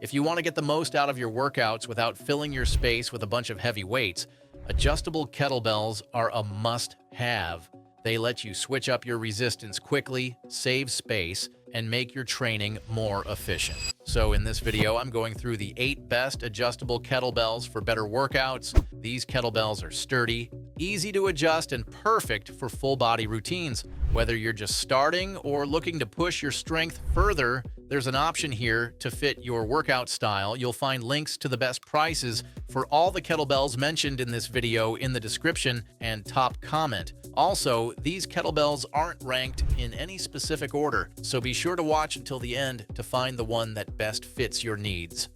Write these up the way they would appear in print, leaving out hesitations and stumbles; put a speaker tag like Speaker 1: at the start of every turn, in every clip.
Speaker 1: If you want to get the most out of your workouts without filling your space with a bunch of heavy weights, adjustable kettlebells are a must-have. They let you switch up your resistance quickly, save space, and make your training more efficient. So in this video, I'm going through the 8 best adjustable kettlebells for better workouts. These kettlebells are sturdy, easy to adjust, and perfect for full-body routines. Whether you're just starting or looking to push your strength further, there's an option here to fit your workout style. You'll find links to the best prices for all the kettlebells mentioned in this video in the description and top comment. Also, these kettlebells aren't ranked in any specific order, so be sure to watch until the end to find the one that best fits your needs.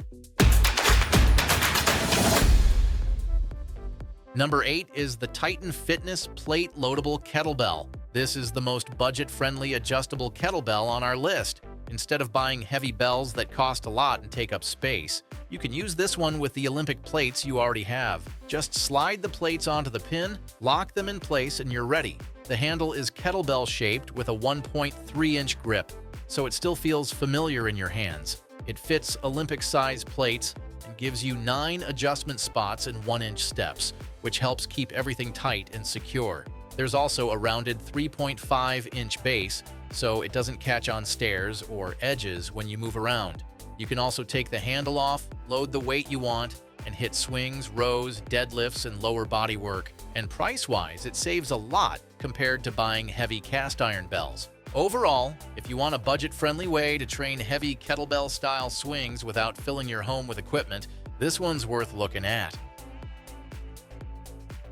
Speaker 1: Number 8 is the Titan Fitness Plate Loadable Kettlebell. This is the most budget-friendly adjustable kettlebell on our list. Instead of buying heavy bells that cost a lot and take up space, you can use this one with the Olympic plates you already have. Just slide the plates onto the pin, lock them in place, and you're ready. The handle is kettlebell-shaped with a 1.3-inch grip, so it still feels familiar in your hands. It fits Olympic-size plates and gives you 9 adjustment spots in 1-inch steps, which helps keep everything tight and secure. There's also a rounded 3.5-inch base, so it doesn't catch on stairs or edges when you move around. You can also take the handle off, load the weight you want, and hit swings, rows, deadlifts, and lower body work. And price-wise, it saves a lot compared to buying heavy cast iron bells. Overall, if you want a budget-friendly way to train heavy kettlebell-style swings without filling your home with equipment, this one's worth looking at.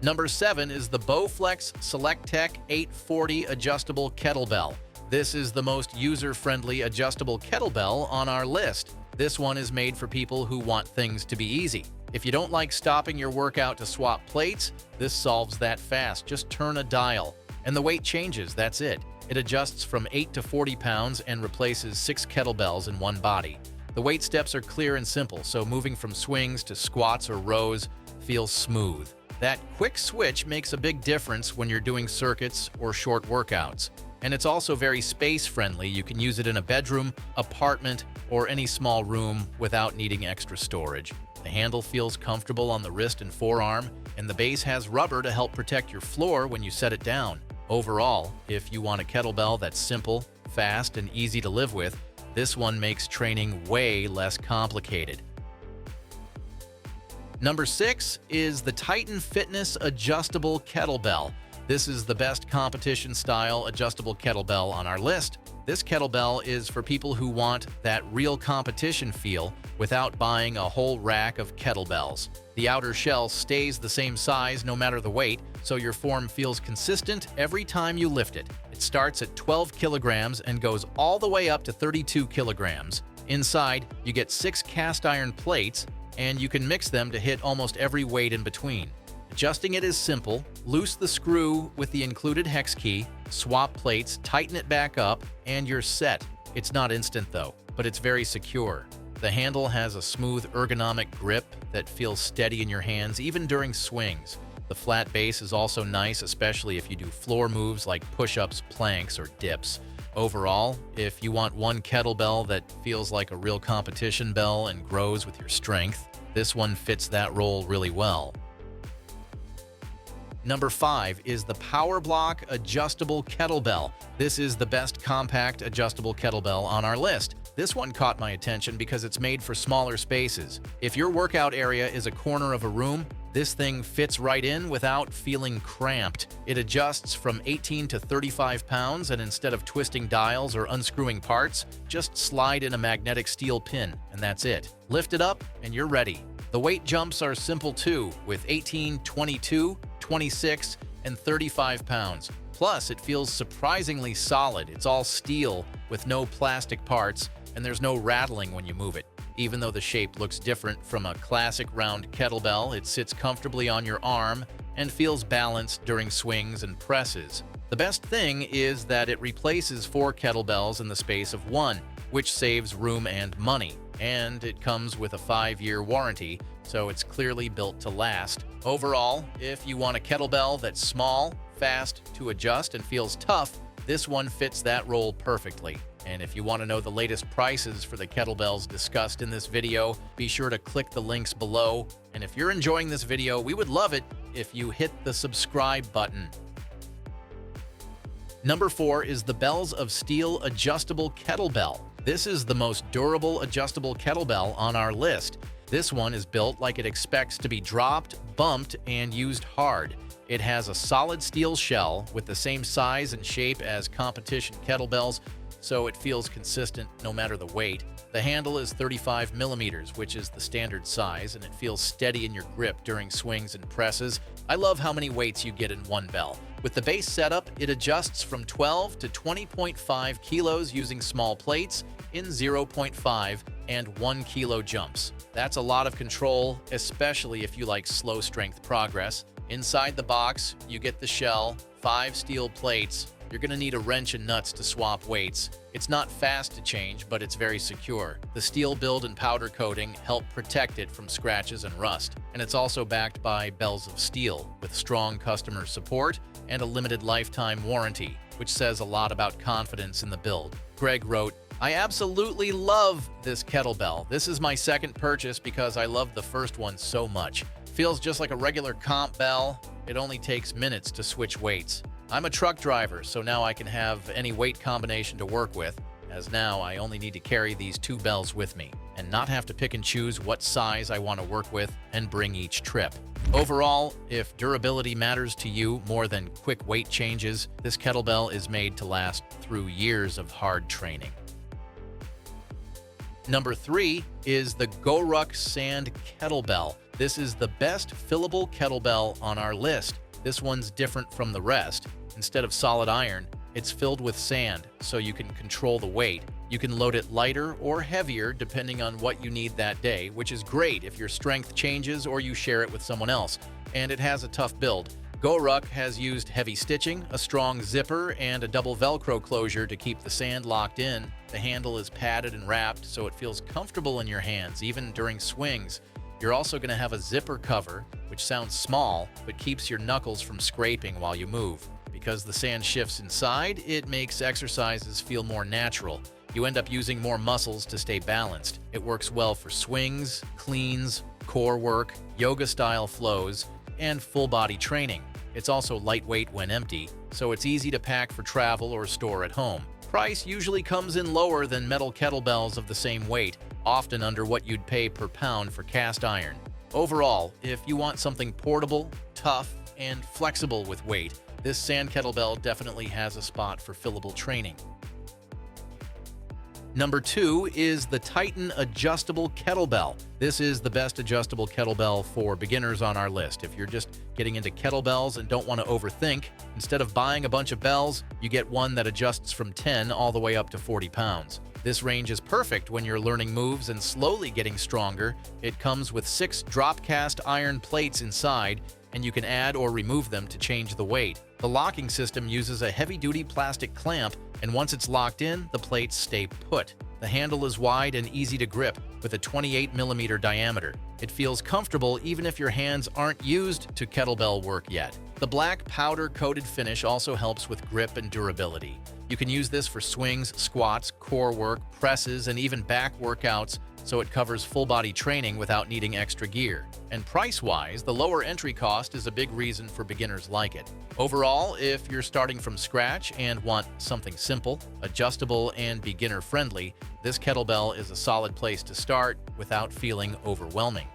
Speaker 1: Number 7 is the Bowflex SelectTech 840 Adjustable Kettlebell. This is the most user-friendly adjustable kettlebell on our list. This one is made for people who want things to be easy. If you don't like stopping your workout to swap plates, this solves that fast. Just turn a dial, and the weight changes, that's it. It adjusts from 8 to 40 pounds and replaces 6 kettlebells in one body. The weight steps are clear and simple, so moving from swings to squats or rows feels smooth. That quick switch makes a big difference when you're doing circuits or short workouts. And it's also very space-friendly. You can use it in a bedroom, apartment, or any small room without needing extra storage. The handle feels comfortable on the wrist and forearm, and the base has rubber to help protect your floor when you set it down. Overall, if you want a kettlebell that's simple, fast, and easy to live with, this one makes training way less complicated. Number 6 is the Titan Fitness Adjustable Kettlebell. This is the best competition-style adjustable kettlebell on our list. This kettlebell is for people who want that real competition feel without buying a whole rack of kettlebells. The outer shell stays the same size no matter the weight, so your form feels consistent every time you lift it. It starts at 12 kilograms and goes all the way up to 32 kilograms. Inside, you get 6 cast iron plates, and you can mix them to hit almost every weight in between. Adjusting it is simple. Loose the screw with the included hex key, swap plates, tighten it back up, and you're set. It's not instant though, but it's very secure. The handle has a smooth ergonomic grip that feels steady in your hands even during swings. The flat base is also nice, especially if you do floor moves like push-ups, planks, or dips. Overall, if you want one kettlebell that feels like a real competition bell and grows with your strength, this one fits that role really well. Number 5 is the PowerBlock Adjustable Kettlebell. This is the best compact adjustable kettlebell on our list. This one caught my attention because it's made for smaller spaces. If your workout area is a corner of a room, this thing fits right in without feeling cramped. It adjusts from 18 to 35 pounds, and instead of twisting dials or unscrewing parts, just slide in a magnetic steel pin, and that's it. Lift it up, and you're ready. The weight jumps are simple too, with 18, 22, 26, and 35 pounds. Plus, it feels surprisingly solid. It's all steel with no plastic parts, and there's no rattling when you move it. Even though the shape looks different from a classic round kettlebell, it sits comfortably on your arm and feels balanced during swings and presses. The best thing is that it replaces 4 kettlebells in the space of 1, which saves room and money. And it comes with a 5-year warranty, so it's clearly built to last. Overall, if you want a kettlebell that's small, fast to adjust, and feels tough, this one fits that role perfectly. And if you want to know the latest prices for the kettlebells discussed in this video, be sure to click the links below. And if you're enjoying this video, we would love it if you hit the subscribe button. Number 4 is the Bells of Steel Adjustable Kettlebell. This is the most durable adjustable kettlebell on our list. This one is built like it expects to be dropped, bumped, and used hard. It has a solid steel shell with the same size and shape as competition kettlebells, so it feels consistent no matter the weight. The handle is 35 millimeters, which is the standard size, and it feels steady in your grip during swings and presses. I love how many weights you get in one bell. With the base setup, it adjusts from 12 to 20.5 kilos using small plates in 0.5 and 1 kilo jumps. That's a lot of control, especially if you like slow strength progress. Inside the box, you get the shell, 5 steel plates. You're going to need a wrench and nuts to swap weights. It's not fast to change, but it's very secure. The steel build and powder coating help protect it from scratches and rust. And it's also backed by Bells of Steel, with strong customer support and a limited lifetime warranty, which says a lot about confidence in the build. Greg wrote, "I absolutely love this kettlebell. This is my second purchase because I love the first one so much. Feels just like a regular comp bell. It only takes minutes to switch weights. I'm a truck driver, so now I can have any weight combination to work with, as now I only need to carry these 2 bells with me and not have to pick and choose what size I want to work with and bring each trip." Overall, if durability matters to you more than quick weight changes, this kettlebell is made to last through years of hard training. Number 3 is the GoRuck Sand Kettlebell. This is the best fillable kettlebell on our list. This one's different from the rest. Instead of solid iron, it's filled with sand, so you can control the weight. You can load it lighter or heavier depending on what you need that day, which is great if your strength changes or you share it with someone else. And it has a tough build. GoRuck has used heavy stitching, a strong zipper, and a double Velcro closure to keep the sand locked in. The handle is padded and wrapped, so it feels comfortable in your hands, even during swings. You're also going to have a zipper cover, which sounds small, but keeps your knuckles from scraping while you move. Because the sand shifts inside, it makes exercises feel more natural. You end up using more muscles to stay balanced. It works well for swings, cleans, core work, yoga-style flows, and full-body training. It's also lightweight when empty, so it's easy to pack for travel or store at home. Price usually comes in lower than metal kettlebells of the same weight, often under what you'd pay per pound for cast iron. Overall, if you want something portable, tough, and flexible with weight, this sand kettlebell definitely has a spot for fillable training. Number 2 is the Titan Adjustable Kettlebell. This is the best adjustable kettlebell for beginners on our list. If you're just getting into kettlebells and don't want to overthink, instead of buying a bunch of bells, you get one that adjusts from 10 all the way up to 40 pounds. This range is perfect when you're learning moves and slowly getting stronger. It comes with 6 drop cast iron plates inside, and you can add or remove them to change the weight. The locking system uses a heavy-duty plastic clamp, and once it's locked in, the plates stay put. The handle is wide and easy to grip, with a 28 millimeter diameter. It feels comfortable even if your hands aren't used to kettlebell work yet. The black powder-coated finish also helps with grip and durability. You can use this for swings, squats, core work, presses, and even back workouts, so it covers full-body training without needing extra gear. And price-wise, the lower entry cost is a big reason for beginners like it. Overall, if you're starting from scratch and want something simple, adjustable, and beginner-friendly, this kettlebell is a solid place to start without feeling overwhelming.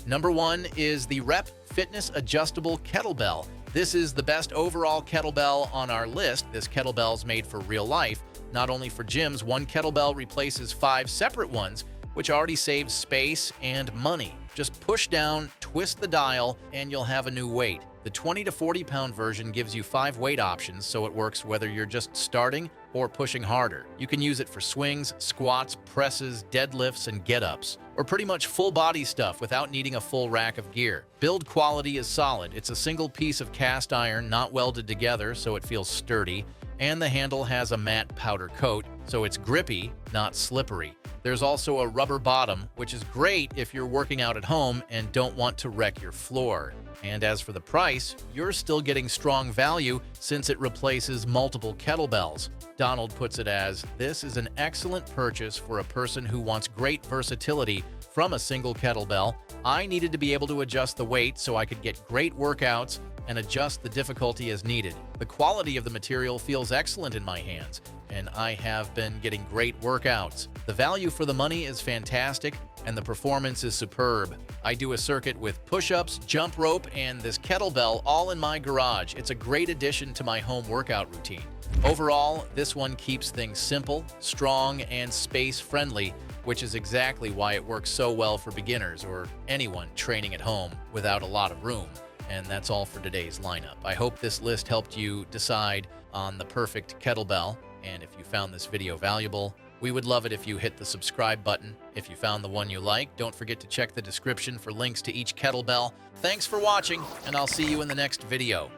Speaker 1: Number 1 is the Rep Fitness Adjustable Kettlebell. This is the best overall kettlebell on our list. This kettlebell's made for real life, not only for gyms. One kettlebell replaces 5 separate ones, which already saves space and money. Just push down, twist the dial, and you'll have a new weight. The 20 to 40 pound version gives you 5 weight options, so it works whether you're just starting or pushing harder. You can use it for swings, squats, presses, deadlifts, and get-ups, or pretty much full body stuff without needing a full rack of gear. Build quality is solid. It's a single piece of cast iron, not welded together, so it feels sturdy, and the handle has a matte powder coat, so it's grippy, not slippery. There's also a rubber bottom, which is great if you're working out at home and don't want to wreck your floor. And as for the price, you're still getting strong value since it replaces multiple kettlebells. Donald puts it as, "This is an excellent purchase for a person who wants great versatility from a single kettlebell. I needed to be able to adjust the weight so I could get great workouts and adjust the difficulty as needed. The quality of the material feels excellent in my hands, and I have been getting great workouts. The value for the money is fantastic, and the performance is superb. I do a circuit with push-ups, jump rope, and this kettlebell all in my garage. It's a great addition to my home workout routine. Overall, this one keeps things simple, strong, and space-friendly, which is exactly why it works so well for beginners or anyone training at home without a lot of room." And that's all for today's lineup. I hope this list helped you decide on the perfect kettlebell. And if you found this video valuable, we would love it if you hit the subscribe button. If you found the one you like, don't forget to check the description for links to each kettlebell. Thanks for watching, and I'll see you in the next video.